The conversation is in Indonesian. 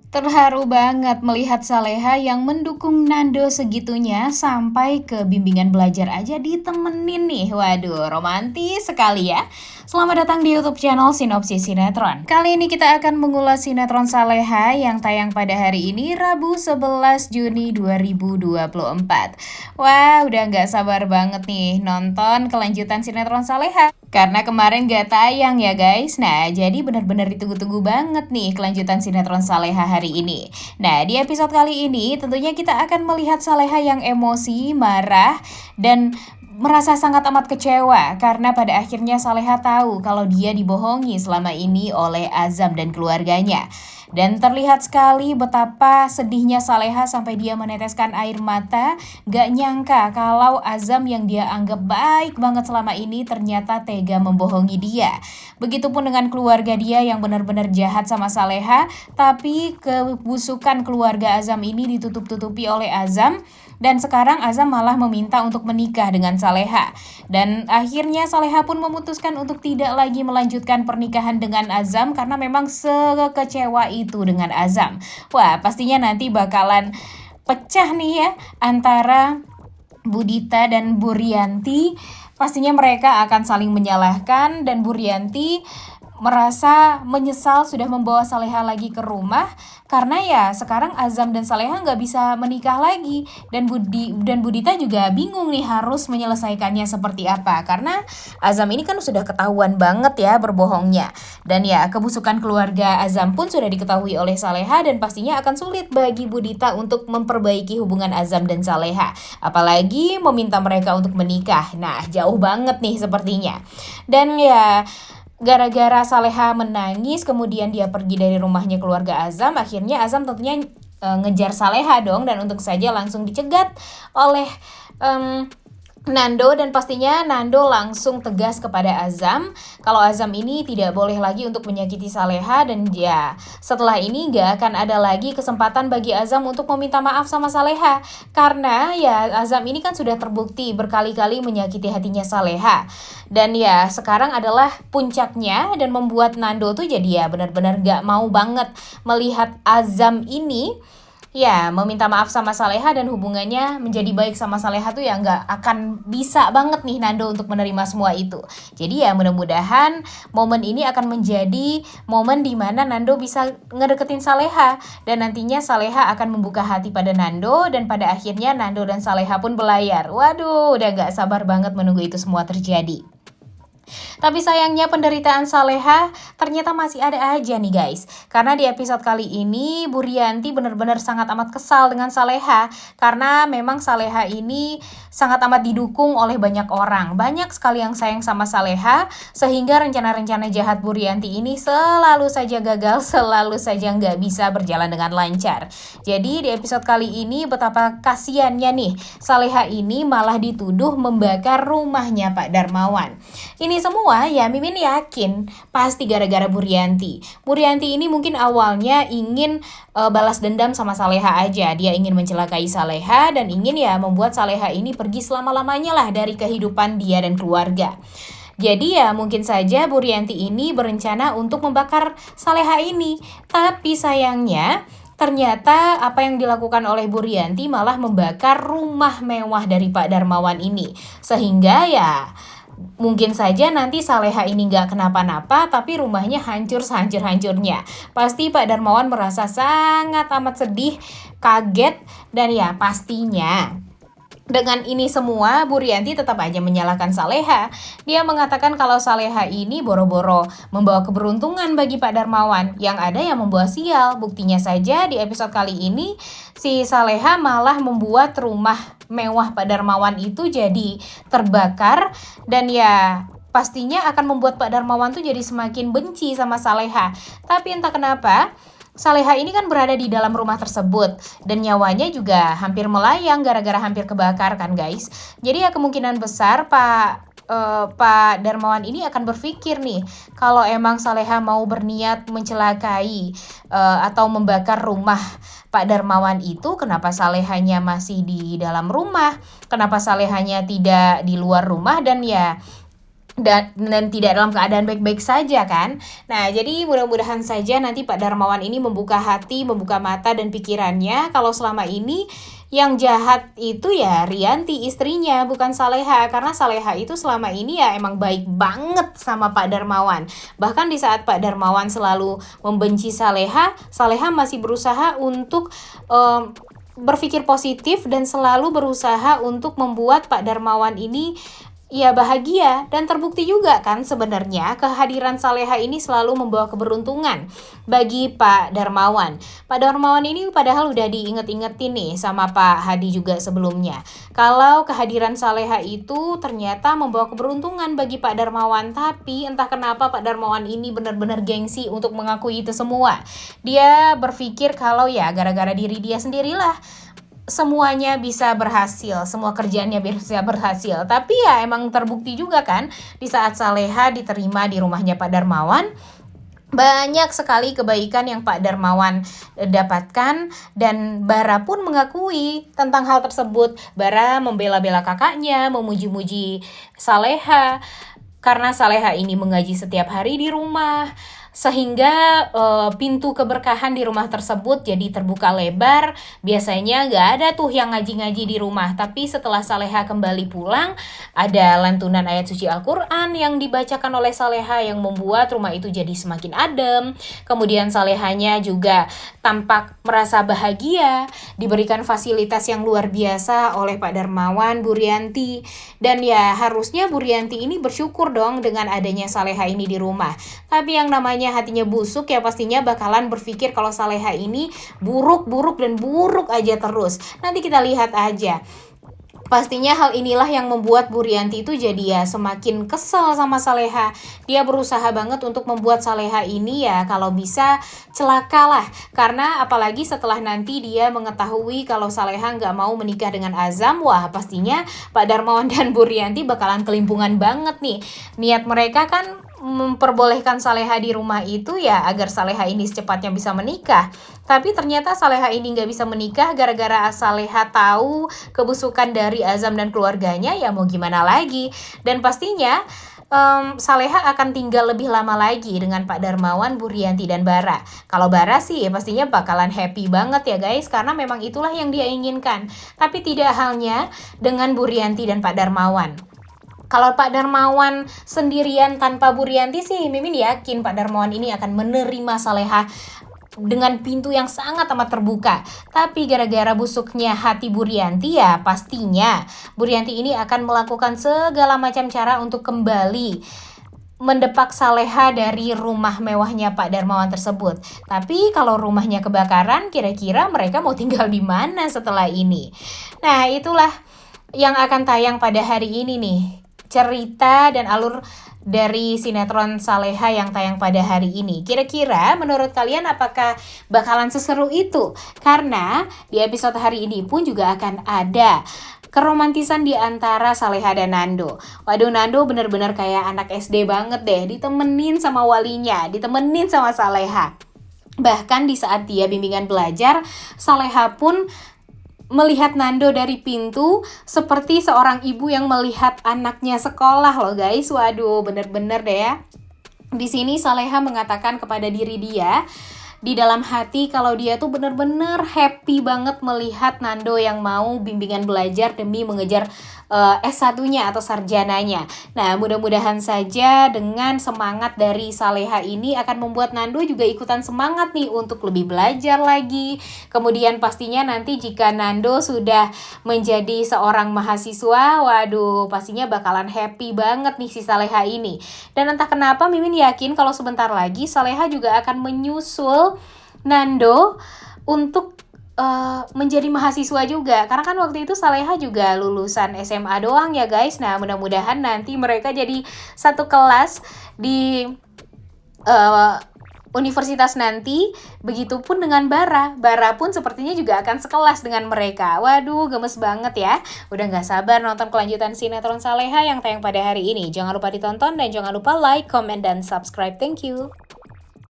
Terharu banget melihat Saleha yang mendukung Nando segitunya sampai ke bimbingan belajar aja ditemenin nih. Waduh, romantis sekali ya. Selamat datang di YouTube channel Sinopsis Sinetron. Kali ini kita akan mengulas sinetron Saleha yang tayang pada hari ini Rabu 11 Juni 2024. Wah, udah nggak sabar banget nih nonton kelanjutan sinetron Saleha. Karena kemarin gak tayang ya guys. Nah, jadi benar-benar ditunggu-tunggu banget nih kelanjutan sinetron Saleha hari ini. Nah, di episode kali ini tentunya kita akan melihat Saleha yang emosi, marah, dan merasa sangat amat kecewa karena pada akhirnya Saleha tahu kalau dia dibohongi selama ini oleh Azam dan keluarganya. Dan terlihat sekali betapa sedihnya Saleha sampai dia meneteskan air mata. Gak nyangka kalau Azam yang dia anggap baik banget selama ini ternyata tega membohongi dia. Begitupun dengan keluarga dia yang benar-benar jahat sama Saleha. Tapi kebusukan keluarga Azam ini ditutup-tutupi oleh Azam. Dan sekarang Azam malah meminta untuk menikah dengan Saleha. Dan akhirnya Saleha pun memutuskan untuk tidak lagi melanjutkan pernikahan dengan Azam karena memang sekecewa itu dengan Azam. Wah, pastinya nanti bakalan pecah nih ya antara Budita dan Buryanti. Pastinya mereka akan saling menyalahkan dan Buryanti merasa menyesal sudah membawa Saleha lagi ke rumah karena ya sekarang Azam dan Saleha nggak bisa menikah lagi dan Budita juga bingung nih harus menyelesaikannya seperti apa karena Azam ini kan sudah ketahuan banget ya berbohongnya dan ya kebusukan keluarga Azam pun sudah diketahui oleh Saleha dan pastinya akan sulit bagi Budita untuk memperbaiki hubungan Azam dan Saleha apalagi meminta mereka untuk menikah. Nah, jauh banget nih sepertinya. Dan ya gara-gara Saleha menangis, kemudian dia pergi dari rumahnya keluarga Azam. Akhirnya Azam tentunya ngejar Saleha dong, dan untuk saja langsung dicegat oleh Nando dan pastinya Nando langsung tegas kepada Azam kalau Azam ini tidak boleh lagi untuk menyakiti Saleha dan ya setelah ini gak akan ada lagi kesempatan bagi Azam untuk meminta maaf sama Saleha karena ya Azam ini kan sudah terbukti berkali-kali menyakiti hatinya Saleha dan ya sekarang adalah puncaknya dan membuat Nando tuh jadi ya benar-benar gak mau banget melihat Azam ini ya meminta maaf sama Saleha dan hubungannya menjadi baik sama Saleha tuh ya nggak akan bisa banget nih Nando untuk menerima semua itu. Jadi ya mudah-mudahan momen ini akan menjadi momen dimana Nando bisa ngedeketin Saleha dan nantinya Saleha akan membuka hati pada Nando dan pada akhirnya Nando dan Saleha pun belayar. Waduh, udah nggak sabar banget menunggu itu semua terjadi. Tapi sayangnya penderitaan Saleha ternyata masih ada aja nih guys. Karena di episode kali ini Buryanti benar-benar sangat amat kesal dengan Saleha. Karena memang Saleha ini sangat amat didukung oleh banyak orang. Banyak sekali yang sayang sama Saleha. Sehingga rencana-rencana jahat Buryanti ini selalu saja gagal, selalu saja nggak bisa berjalan dengan lancar. Jadi di episode kali ini betapa kasiannya nih. Saleha ini malah dituduh membakar rumahnya Pak Darmawan. Ini semua ya Mimin yakin pasti gara-gara Buryanti. Buryanti ini mungkin awalnya ingin balas dendam sama Saleha aja. Dia ingin mencelakai Saleha dan ingin ya membuat Saleha ini pergi selama-lamanya lah dari kehidupan dia dan keluarga. Jadi ya mungkin saja Buryanti ini berencana untuk membakar Saleha ini. Tapi sayangnya ternyata apa yang dilakukan oleh Buryanti malah membakar rumah mewah dari Pak Darmawan ini. Sehingga ya mungkin saja nanti Saleha ini nggak kenapa-napa tapi rumahnya hancur sehancur-hancurnya. Pasti Pak Darmawan merasa sangat amat sedih, kaget, dan ya pastinya dengan ini semua, Buryanti tetap aja menyalahkan Saleha. Dia mengatakan kalau Saleha ini boro-boro membawa keberuntungan bagi Pak Darmawan. Yang ada yang membawa sial. Buktinya saja di episode kali ini, si Saleha malah membuat rumah mewah Pak Darmawan itu jadi terbakar. Dan ya pastinya akan membuat Pak Darmawan tuh jadi semakin benci sama Saleha. Tapi entah kenapa Saleha ini kan berada di dalam rumah tersebut dan nyawanya juga hampir melayang gara-gara hampir kebakar kan guys. Jadi ya kemungkinan besar Pak Darmawan ini akan berpikir nih kalau emang Saleha mau berniat mencelakai atau membakar rumah Pak Darmawan itu, kenapa Salehanya masih di dalam rumah, kenapa Salehanya tidak di luar rumah dan ya dan tidak dalam keadaan baik-baik saja kan. Nah, jadi mudah-mudahan saja nanti Pak Darmawan ini membuka hati, membuka mata dan pikirannya kalau selama ini yang jahat itu ya Rianti istrinya, bukan Saleha. Karena Saleha itu selama ini ya emang baik banget sama Pak Darmawan. Bahkan di saat Pak Darmawan selalu membenci Saleha, Saleha masih berusaha untuk berpikir positif dan selalu berusaha untuk membuat Pak Darmawan ini ya bahagia. Dan terbukti juga kan sebenarnya kehadiran Saleha ini selalu membawa keberuntungan bagi Pak Darmawan. Pak Darmawan ini padahal udah diinget-ingetin nih sama Pak Hadi juga sebelumnya, kalau kehadiran Saleha itu ternyata membawa keberuntungan bagi Pak Darmawan. Tapi entah kenapa Pak Darmawan ini benar-benar gengsi untuk mengakui itu semua. Dia berpikir kalau ya gara-gara diri dia sendirilah semuanya bisa berhasil, semua kerjaannya bisa berhasil. Tapi ya emang terbukti juga kan di saat Saleha diterima di rumahnya Pak Darmawan, banyak sekali kebaikan yang Pak Darmawan dapatkan, dan Bara pun mengakui tentang hal tersebut. Bara membela-bela kakaknya, memuji-muji Saleha karena Saleha ini mengaji setiap hari di rumah, sehingga pintu keberkahan di rumah tersebut jadi terbuka lebar. Biasanya gak ada tuh yang ngaji-ngaji di rumah, tapi setelah Saleha kembali pulang, ada lantunan ayat suci Al-Quran yang dibacakan oleh Saleha yang membuat rumah itu jadi semakin adem. Kemudian Salehanya juga tampak merasa bahagia, diberikan fasilitas yang luar biasa oleh Pak Darmawan, Bu Rianti. Dan ya harusnya Bu Rianti ini bersyukur dong dengan adanya Saleha ini di rumah. Tapi yang namanya hatinya busuk ya pastinya bakalan berpikir kalau Saleha ini buruk dan buruk aja terus. Nanti kita lihat aja. Pastinya hal inilah yang membuat Bu Rianti itu jadi ya semakin kesel sama Saleha. Dia berusaha banget untuk membuat Saleha ini ya kalau bisa celaka lah. Karena apalagi setelah nanti dia mengetahui kalau Saleha nggak mau menikah dengan Azam, wah pastinya Pak Darmawan dan Bu Rianti bakalan kelimpungan banget nih. Niat mereka kan memperbolehkan Saleha di rumah itu ya agar Saleha ini secepatnya bisa menikah. Tapi ternyata Saleha ini nggak bisa menikah gara-gara Saleha tahu kebusukan dari Azam dan keluarganya, ya mau gimana lagi. Dan pastinya Saleha akan tinggal lebih lama lagi dengan Pak Darmawan, Bu Rianti, dan Bara. Kalau Bara sih pastinya bakalan happy banget ya guys, karena memang itulah yang dia inginkan. Tapi tidak halnya dengan Bu Rianti dan Pak Darmawan. Kalau Pak Darmawan sendirian tanpa Bu Rianti sih, Mimin yakin Pak Darmawan ini akan menerima Saleha dengan pintu yang sangat amat terbuka. Tapi gara-gara busuknya hati Bu Rianti ya pastinya Bu Rianti ini akan melakukan segala macam cara untuk kembali mendepak Saleha dari rumah mewahnya Pak Darmawan tersebut. Tapi kalau rumahnya kebakaran, kira-kira mereka mau tinggal di mana setelah ini? Nah, itulah yang akan tayang pada hari ini nih, cerita dan alur dari sinetron Saleha yang tayang pada hari ini. Kira-kira menurut kalian apakah bakalan seseru itu? Karena di episode hari ini pun juga akan ada keromantisan di antara Saleha dan Nando. Waduh, Nando bener-bener kayak anak SD banget deh, ditemenin sama walinya, ditemenin sama Saleha. Bahkan di saat dia bimbingan belajar, Saleha pun melihat Nando dari pintu seperti seorang ibu yang melihat anaknya sekolah loh guys. Waduh, bener-bener deh ya. Di sini Saleha mengatakan kepada diri dia di dalam hati kalau dia tuh bener-bener happy banget melihat Nando yang mau bimbingan belajar demi mengejar S1-nya atau sarjananya. Nah, mudah-mudahan saja dengan semangat dari Saleha ini akan membuat Nando juga ikutan semangat nih untuk lebih belajar lagi. Kemudian pastinya nanti jika Nando sudah menjadi seorang mahasiswa, waduh pastinya bakalan happy banget nih si Saleha ini. Dan entah kenapa Mimin yakin kalau sebentar lagi Saleha juga akan menyusul Nando untuk menjadi mahasiswa juga. Karena kan waktu itu Saleha juga lulusan SMA doang ya guys. Nah, mudah-mudahan nanti mereka jadi satu kelas di universitas nanti. Begitupun dengan Bara. Bara pun sepertinya juga akan sekelas dengan mereka. Waduh, gemes banget ya. Udah gak sabar nonton kelanjutan sinetron Saleha yang tayang pada hari ini. Jangan lupa ditonton dan jangan lupa like, comment, dan subscribe. Thank you.